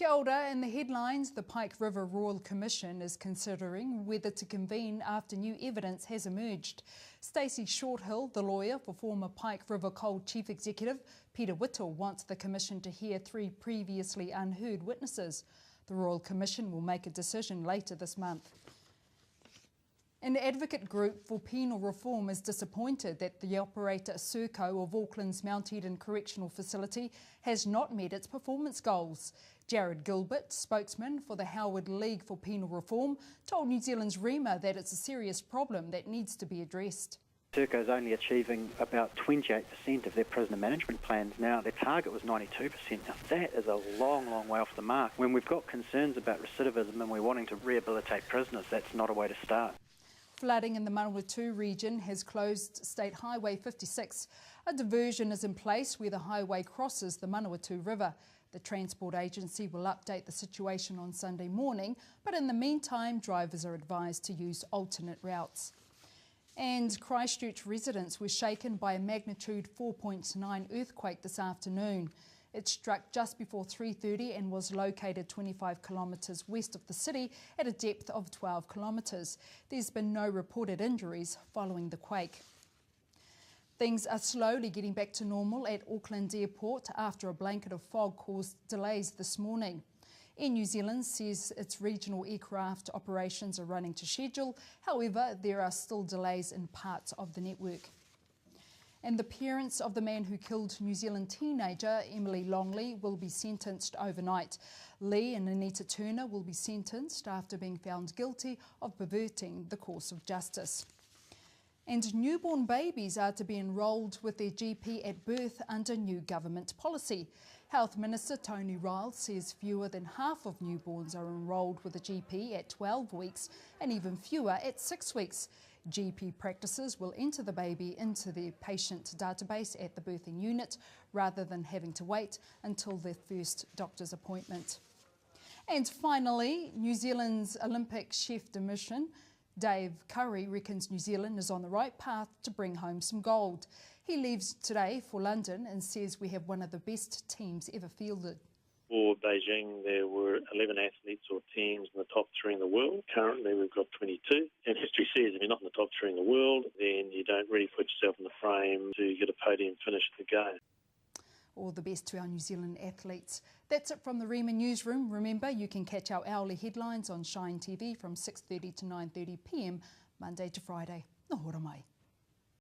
Kia ora, in the headlines, the Pike River Royal Commission is considering whether to convene after new evidence has emerged. Stacey Shorthill, the lawyer for former Pike River Coal Chief Executive Peter Whittle, wants the Commission to hear 3 previously unheard witnesses. The Royal Commission will make a decision later this month. An advocate group for penal reform is disappointed that the operator SERCO of Auckland's Mount Eden Correctional Facility has not met its performance goals. Jared Gilbert, spokesman for the Howard League for Penal Reform, told New Zealand's Rima that it's a serious problem that needs to be addressed. SERCO is only achieving about 28% of their prisoner management plans now. Their target was 92%. Now that is a long, long way off the mark. When we've got concerns about recidivism and we're wanting to rehabilitate prisoners, that's not a way to start. Flooding in the Manawatu region has closed State Highway 56. A diversion is in place where the highway crosses the Manawatu River. The Transport Agency will update the situation on Sunday morning, but in the meantime, drivers are advised to use alternate routes. And Christchurch residents were shaken by a magnitude 4.9 earthquake this afternoon. It struck just before 3:30 and was located 25 kilometres west of the city at a depth of 12 kilometres. There's been no reported injuries following the quake. Things are slowly getting back to normal at Auckland Airport after a blanket of fog caused delays this morning. Air New Zealand says its regional aircraft operations are running to schedule. However, there are still delays in parts of the network. And the parents of the man who killed New Zealand teenager Emily Longley will be sentenced overnight. Lee and Anita Turner will be sentenced after being found guilty of perverting the course of justice. And newborn babies are to be enrolled with their GP at birth under new government policy. Health Minister Tony Ryle says fewer than half of newborns are enrolled with a GP at 12 weeks and even fewer at 6 weeks. GP practices will enter the baby into their patient database at the birthing unit rather than having to wait until their first doctor's appointment. And finally, New Zealand's Olympic chef de mission, Dave Curry, reckons New Zealand is on the right path to bring home some gold. He leaves today for London and says we have one of the best teams ever fielded. For Beijing, there were 11 athletes or teams in the top 3 in the world. Currently, we've got 22. And history says if you're not in the top 3 in the world, then you don't really put yourself in the frame to get a podium finish at the game. All the best to our New Zealand athletes. That's it from the Rima newsroom. Remember, you can catch our hourly headlines on Shine TV from 6:30 to 9:30 p.m, Monday to Friday. Nō hora mai.